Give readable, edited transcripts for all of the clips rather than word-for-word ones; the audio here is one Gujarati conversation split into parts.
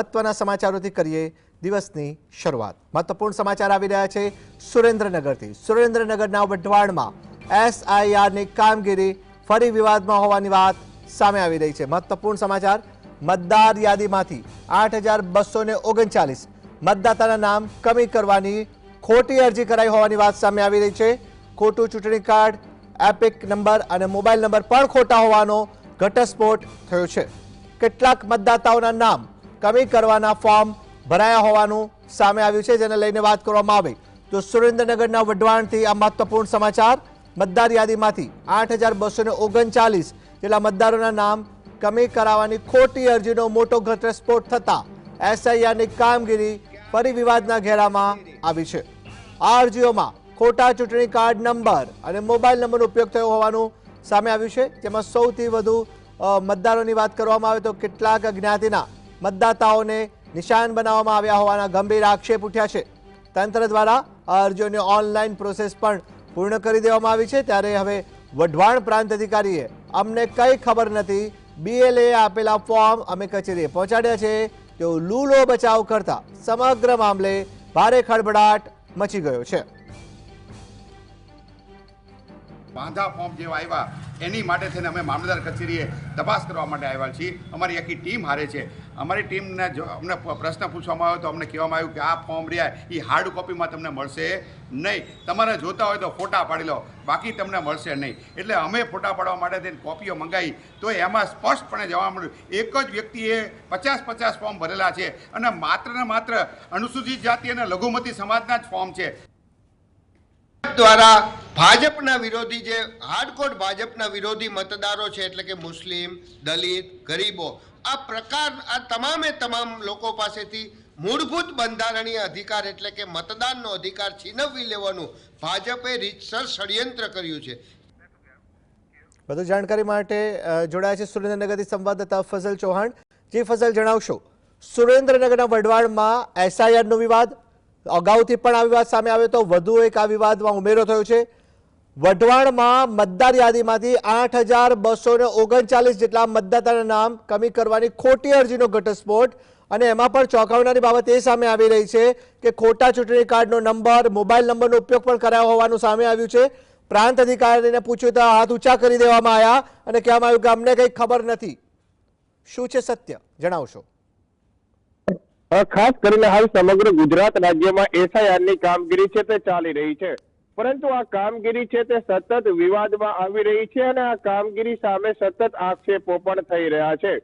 મહત્વના સમાચારોથી કરીએ દિવસની શરૂઆત। મહત્વપૂર્ણ સમાચાર આવી રહ્યા છે સુરેન્દ્રનગરથી। સુરેન્દ્રનગરના વઢવાણમાં એસઆઈઆરની કામગીરી ફરી વિવાદમાં હોવાની વાત સામે આવી રહી છે। મહત્વપૂર્ણ સમાચાર, મતદાર યાદીમાંથી 8239 મતદાતાના નામ કમી કરવાની ખોટી અરજી કરાઈ હોવાની વાત સામે આવી રહી છે। ખોટું ચૂંટણી કાર્ડ, એપિક નંબર અને મોબાઈલ નંબર પણ ખોટા હોવાનો ઘટસ્ફોટ થયો છે। કેટલાક મતદાતાઓના નામ કમી કરવાના ફોર્મ ભરાયા હોવાનું સામે આવ્યું છે, જેને લઈને વાત કરવામાં આવે તો સુરેન્દ્રનગરના વઢવાણથી આ મહત્વપૂર્ણ સમાચાર। મતદાર યાદીમાંથી 8239 જેટલા મતદારોના નામ કમી કરાવવાની ખોટી અરજીનો મોટો ઘટસ્ફોટ થતા એસઆઈઆરની કામગીરી ફરી વિવાદના ઘેરામાં આવી છે। આ અરજીઓમાં ખોટા ચૂંટણી કાર્ડ નંબર અને મોબાઈલ નંબરનો ઉપયોગ થયો હોવાનું સામે આવ્યું છે, જેમાં સૌથી વધુ મતદારોની વાત કરવામાં આવે તો કેટલાક જ્ઞાતિના મતદાતાઓને નિશાન બનાવવામાં આવ્યા હોવાના ગંભીર આક્ષેપ ઉઠ્યા છે। તંત્ર દ્વારા આ અરજીઓની ઓનલાઈન પ્રોસેસ પણ પૂર્ણ કરી દેવામાં આવી છે। ત્યારે હવે વઢવાણ પ્રાંત અધિકારીએ અમને કંઈ ખબર નથી, બીએલએ આપેલા ફોર્મ અમે કચેરીએ પહોંચાડ્યા છે તેઓ લૂલો બચાવ કરતા સમગ્ર મામલે ભારે ખળભળાટ મચી ગયો છે। બાંધા ફોર્મ જેવા આવ્યા એની માટે થઈને અમે મામલતદાર કચેરીએ તપાસ કરવા માટે આવ્યા છીએ। અમારી આખી ટીમ હારે છે। અમારી ટીમને જો અમને પ્રશ્ન પૂછવામાં આવ્યો તો અમને કહેવામાં આવ્યું કે આ ફોર્મ રહ્યા એ હાર્ડ કોપીમાં તમને મળશે નહીં, તમારે જોતા હોય તો ફોટા પાડી લો, બાકી તમને મળશે નહીં। એટલે અમે ફોટા પાડવા માટે થઈને કોપીઓ મંગાવી તો એમાં સ્પષ્ટપણે જોવા મળ્યું એક જ વ્યક્તિએ 50 ફોર્મ ભરેલા છે અને માત્ર ને માત્ર અનુસૂચિત જાતિ અને લઘુમતી સમાજના જ ફોર્મ છે। દ્વારા ભાજપના વિરોધી જે હાર્ડકોર ભાજપના વિરોધી મતદારો છે, એટલે કે મુસ્લિમ, દલિત, ગરીબો, આ તમામ લોકો પાસેથી મૂળભૂત બંધારણીય અધિકાર એટલે કે મતદાનનો અધિકાર છીનવી લેવાનું ભાજપે રીતસર ષડયંત્ર કર્યું છે। વધુ જાણકારી માટે જોડાયા છે સુરેન્દ્રનગરથી સંવાદદાતા ફઝલ ચૌહાણ। જી ફઝલ, જણાવશો સુરેન્દ્રનગરના વઢવાણમાં એસઆઈઆરનો વિવાદ અગાઉથી પણ આ વિવાદ સામે આવ્યો તો વધુ એક આ વિવાદમાં ઉમેરો થયો છે। વઢવાણમાં મતદાર યાદીમાંથી 8239 જેટલા મતદાતાના નામ કમી કરવાની ખોટી અરજીનો ઘટસ્ફોટ, અને એમાં પણ ચોંકાવનારી બાબત એ સામે આવી રહી છે કે ખોટા ચૂંટણી કાર્ડનો નંબર, મોબાઈલ નંબરનો ઉપયોગ પણ કરાયો હોવાનું સામે આવ્યું છે। પ્રાંત અધિકારીને પૂછ્યું તો હાથ ઊંચા કરી દેવામાં આવ્યા અને કહેવામાં આવ્યું કે અમને કંઈ ખબર નથી। શું છે સત્ય, જણાવશો? ખાસ કરીને હાલ સમગ્ર ગુજરાત રાજ્યમાં એસઆઈઆરની કામગીરી છે તે ચાલી રહી છે, પરંતુ આ કામગીરી છે તે સતત વિવાદમાં આવી રહી છે અને આ કામગીરી સામે સતત આક્ષેપો પણ થઈ રહ્યા છે।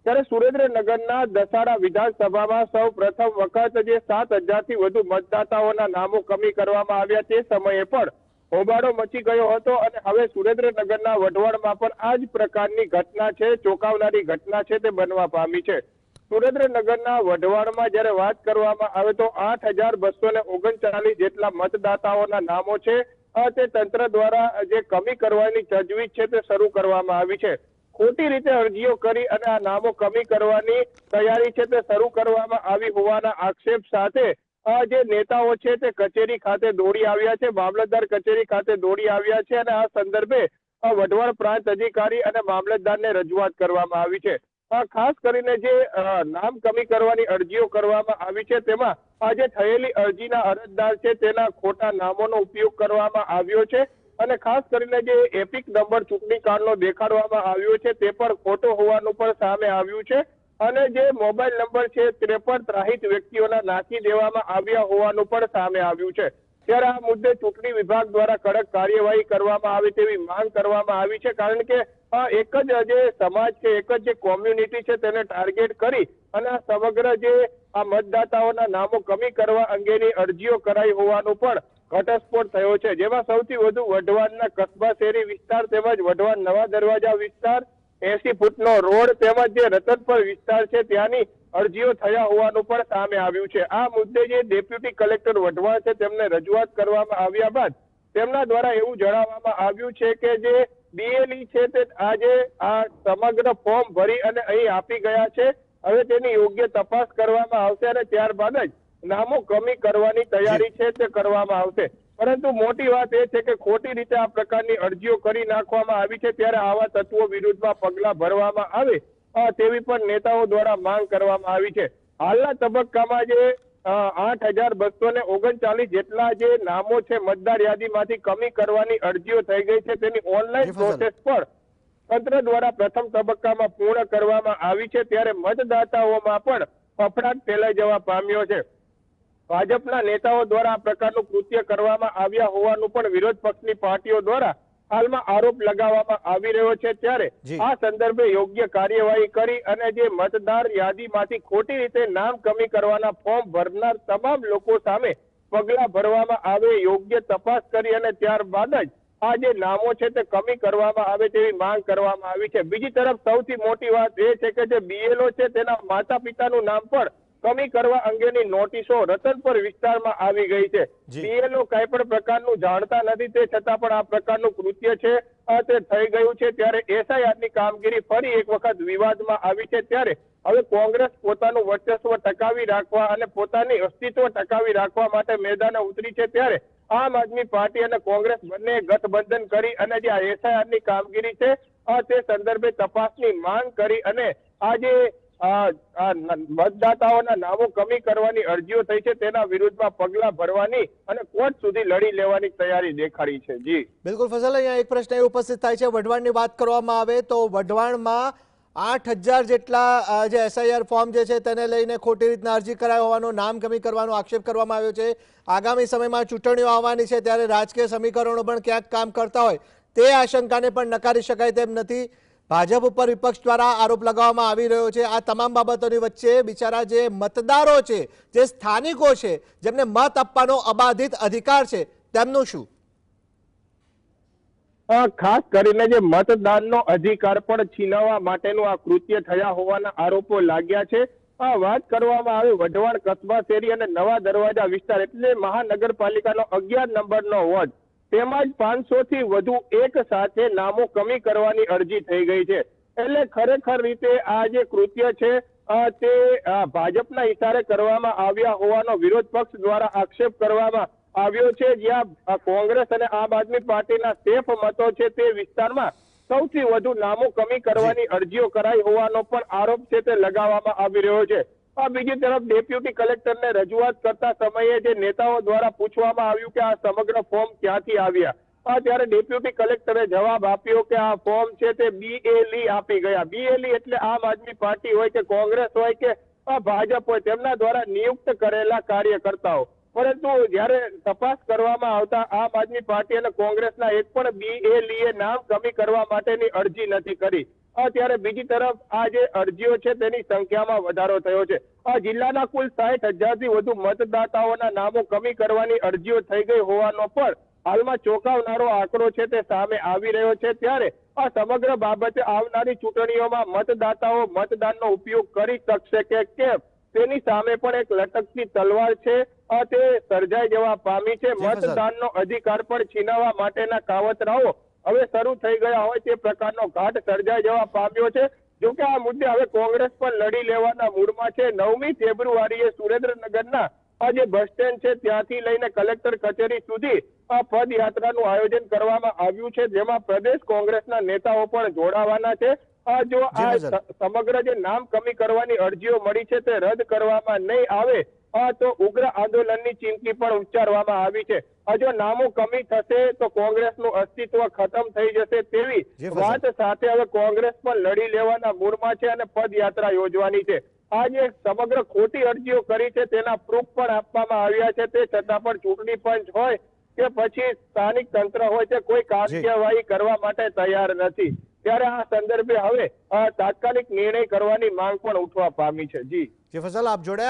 ત્યારે સુરેન્દ્રનગરના દસાડા વિધાનસભામાં સૌ પ્રથમ વખત જે 7000 થી વધુ મતદાતાઓના નામો કમી કરવામાં આવ્યા તે સમયે પણ હોબાળો મચી ગયો હતો અને હવે સુરેન્દ્રનગરના વઢવાણમાં પણ આ જ પ્રકારની ઘટના છે, ચોંકાવનારી ઘટના છે તે બનવા પામી છે। સુરેન્દ્રનગરના વઢવાણમાં જ્યારે વાત કરવામાં આવે તો 8239 જેટલા મતદાતાઓના નામો છે તે તંત્ર દ્વારા જે કમી કરવાની તજવીજ છે તે શરૂ કરવામાં આવી છે। ખોટી રીતે અરજીઓ કરી અને આ નામો કમી કરવાની તૈયારી છે તે શરૂ કરવામાં આવી હોવાના આક્ષેપ સાથે જે નેતાઓ છે તે કચેરી ખાતે દોડી આવ્યા છે, મામલતદાર કચેરી ખાતે દોડી આવ્યા છે અને આ સંદર્ભે વઢવાણ પ્રાંત અધિકારી અને મામલતદારને રજૂઆત કરવામાં આવી છે। ખાસ કરીને જે નામ કમી કરવાની અરજીઓ કરવામાં આવી છે તેમાં આજે થયેલી અરજીના અરજદાર છે તેના ખોટા નામોનો ઉપયોગ કરવામાં આવ્યો છે અને ખાસ કરીને જે એપિક નંબર ચૂંટણી કાર્ડનો દેખાડવામાં આવ્યો છે તે પણ ખોટો હોવાનું પણ સામે આવ્યું છે અને જે મોબાઈલ નંબર છે તે પણ ત્રાહિત વ્યક્તિઓના નાખી દેવામાં આવ્યા હોવાનું પણ સામે આવ્યું છે। ત્યારે આ મુદ્દે ચૂંટણી વિભાગ દ્વારા કડક કાર્યવાહી કરવામાં આવે તેવી માંગ કરવામાં આવી છે, કારણ કે એક જ જે સમાજ છે, એક જ જે કોમ્યુનિટી છે તેને ટાર્ગેટ કરી અને આ સમગ્ર જે આ મતદાતાઓના નામો કમી કરવા અંગેની અરજીઓ કરાઈ હોવાનું પણ ઘટસ્ફોટ થયો છે, જેમાં સૌથી વધુ વઢવાણના કસ્બા શેરી વિસ્તાર તેમજ વઢવાણ નવા દરવાજા વિસ્તાર, 80 ફૂટનો રોડ તેમજ જે રતનપર વિસ્તાર છે ત્યાંની અરજીઓ થયા હોવાનું પણ સામે આવ્યું છે। આ મુદ્દે જે ડેપ્યુટી કલેક્ટર વઢવાણ છે તેમને રજૂઆત કરવામાં આવ્યા બાદ તેમના દ્વારા એવું જણાવવામાં આવ્યું છે કે જે બીએલઈ છે તે આજે આ સમગ્ર ફોર્મ ભરી અને અહીં આપી ગયા છે, હવે તેની યોગ્ય તપાસ કરવામાં આવશે અને ત્યારબાદ જ નામો કમી કરવાની તૈયારી છે તે કરવામાં આવશે। પરંતુ મોટી વાત એ છે કે ખોટી રીતે આ પ્રકારની અરજીઓ કરી નાખવામાં આવી છે, ત્યારે આવા તત્વો વિરુદ્ધમાં પગલાં ભરવામાં આવે તેવી પણ નેતાઓ દ્વારા માંગ કરવામાં આવી છે। હાલના તબક્કામાં જે 8,239 જેટલા જે નામો છે મતદાર યાદીમાંથી કમી કરવાની અરજીઓ થઈ ગઈ છે, તેની ઓનલાઈન જી, ફઝલ. પ્રોસેસ પણ તંત્ર દ્વારા પ્રથમ તબક્કામાં પૂર્ણ કરવામાં આવી છે, ત્યારે મતદાતાઓમાં પણ ફફડાટ ફેલાઈ જવા પામ્યો છે. ભાજપના નેતાઓ દ્વારા આ પ્રકારનું કૃત્ય કરવામાં આવ્યા હોવાનું પણ વિરોધ પક્ષની પાર્ટીઓ દ્વારા હાલમાં આરોપ લગાવવામાં આવી રહ્યો છે, ત્યારે જી. આ સંદર્ભે યોગ્ય કાર્યવાહી કરી અને જે મતદાર યાદીમાંથી ખોટી રીતે નામ કમી કરવાના ફોર્મ ભરનાર તમામ લોકો સામે પગલાં ભરવામાં આવે, યોગ્ય તપાસ કરી અને ત્યારબાદ જ આ જે નામો છે તે કમી કરવામાં આવે તેવી માંગ કરવામાં આવી છે. બીજી તરફ સૌથી મોટી વાત એ છે કે જે BLO છે તેના માતા પિતાનું નામ પણ કમી કરવા અંગેની નોટિસો રતનપર વિસ્તારમાં આવી ગઈ છે. જી. BLO કઈ પણ પ્રકારનું જાણતા નથી, તે છતાં પણ આ પ્રકારનું કૃત્ય છે તે થઈ ગયું છે, ત્યારે SIRની કામગીરી ફરી એક વખત વિવાદમાં આવી છે. ત્યારે હવે કોંગ્રેસ પોતાનું વર્ચસ્વ ટકાવી રાખવા અને પોતાની અસ્તિત્વ ટકાવી રાખવા માટે મેદાને ઉતરી છે, ત્યારે આમ આદમી પાર્ટી અને કોંગ્રેસ બંને ગઠબંધન કરી અને જે આ SIRની કામગીરી છે તે સંદર્ભે તપાસની માંગ કરી અને આજે મતદાતાઓના નામો કમી કરવાની અરજીઓ થઈ છે તેના વિરુદ્ધમાં પગલા ભરવાની અને કોર્ટ સુધી લડી લેવાની તૈયારી દેખાડી છે. જી બિલકુલ ફઝલ, અહીંયા એક પ્રશ્ન એ ઉપસ્થિત થાય છે, વઢવાણની વાત કરવામાં આવે તો વઢવાણમાં 8,000 જેટલા જે SIR ફોર્મ જે છે તેને લઈને ખોટી રીતના અરજી કરાઈ હોવાનો, નામ કમી કરવાનો આક્ષેપ કરવામાં આવ્યો છે. આગામી સમયમાં ચૂંટણીઓ આવવાની છે, ત્યારે રાજકીય સમીકરણો પણ ક્યાંક કામ કરતા હોય તે આશંકાને પણ નકારી શકાય તેમ નથી. ભાજપ ઉપર વિપક્ષ દ્વારા આરોપ લગાવવામાં આવી રહ્યો છે. આ તમામ બાબતોની વચ્ચે બિચારા જે મતદારો છે, જે સ્થાનિકો છે, જેમને મત આપવાનો અબાધિત અધિકાર છે, તેમનું શું? ખાસ કરીને જે મતદાનનો અધિકાર પણ છીનવવા માટેનું આ કૃત્ય થયા હોવાના આરોપો લાગ્યા છે. વાત કરવામાં આવે વઢવાણ કસ્બા શેરી અને નવા દરવાજા વિસ્તાર એટલે મહાનગરપાલિકાનો 11 નંબરનો વોર્ડ, તેમાં જ 500 થી વધુ એક સાથે નામો કમી કરવાની અરજી થઈ ગઈ છે. એટલે ખરેખર રીતે આ જે કૃત્ય છે તે ભાજપના ઇશારે કરવામાં આવ્યા હોવાનો વિરોધ પક્ષ દ્વારા આક્ષેપ કરવામાં આવ્યો છે, જ્યાં કોંગ્રેસ અને આમ આદમી પાર્ટીના સેફ મતો છે તે વિસ્તારમાં સૌથી વધુ નામો કમી કરવાની અરજીઓ કરાઈ હોવાનો પણ આરોપ છે તે લગાવવામાં આવી રહ્યો છે. બીજી તરફ ડેપ્યુટી કલેક્ટરને રજૂઆત કરતા સમયે જે નેતાઓ દ્વારા પૂછવામાં આવ્યું કે આ સમગ્ર ફોર્મ ક્યાંથી આવ્યા, ત્યારે ડેપ્યુટી કલેક્ટરે જવાબ આપ્યો કે આ ફોર્મ છે તે BLE આપી ગયા. BLE એટલે આમ આદમી પાર્ટી હોય કે કોંગ્રેસ હોય કે ભાજપ હોય, તેમના દ્વારા નિયુક્ત કરેલા કાર્યકર્તાઓ. પરંતુ જ્યારે તપાસ કરવામાં આવતા આમ આદમી પાર્ટી અને કોંગ્રેસના એક પણ BLE નામ કમી કરવા માટેની અરજી નથી કરી. ત્યારે બીજી તરફ આ જે અરજીઓ છે તેની સંખ્યામાં વધારો થયો છે. જિલ્લાના કુલ 60,000 થી વધુ મતદાતાઓના નામો કમી કરવાની અરજીઓ થઈ ગઈ હોવાનો પણ હાલમાં ચોંકાવનારો આંકડો છે તે સામે આવી રહ્યો છે. ત્યારે આ સમગ્ર બાબતે આવનારી ચૂંટણીઓમાં મતદાતાઓ મતદાનનો ઉપયોગ કરી શકશે કે કેમ તેની સામે પણ એક લટકતી તલવાર છે તે સર્જાઈ જવા પામી છે. મતદાનનો અધિકાર પણ છીનવવા માટેના કાવતરાઓ હવે શરૂ થઈ ગયા હોય તે પ્રકારનો ઘાટ સર્જાઈ જવા પામ્યો છે. જોકે આ મુદ્દે હવે કોંગ્રેસ પણ લડી લેવાના મૂડમાં છે. 9મી ફેબ્રુઆરીએ સુરેન્દ્રનગરના આ જે બસ સ્ટેન્ડ છે ત્યાંથી લઈને કલેક્ટર કચેરી સુધી આ પદયાત્રાનું આયોજન કરવામાં આવ્યું છે, જેમાં પ્રદેશ કોંગ્રેસના નેતાઓ પણ જોડાવાના છે. જો આ સમગ્ર જે નામ કમી કરવાની અરજીઓ મળી છે તે રદ કરવામાં નહીં આવે તો ઉગ્ર આંદોલનની ચીમકી પણ ઉચ્ચારવામાં આવી છે. જો નામો કમી થશે તો કોંગ્રેસનું અસ્તિત્વ ખતમ થઈ જશે તેવી વાત સાથે હવે કોંગ્રેસ પણ લડી લેવાના મૂડમાં છે અને પદયાત્રા યોજવાની છે. આ જે સમગ્ર ખોટી અરજીઓ કરી છે તેના પ્રૂફ પણ આપવામાં આવ્યા છે, તે છતાં પણ ચૂંટણી પંચ હોય કે પછી સ્થાનિક તંત્ર હોય તે કોઈ કાર્યવાહી કરવા માટે તૈયાર નથી. ત્યારે આ સંદર્ભે હવે તાત્કાલિક નિર્ણય કરવાની માંગ પણ ઉઠવા પામી છે. જી ફઝલ, આપ જોડે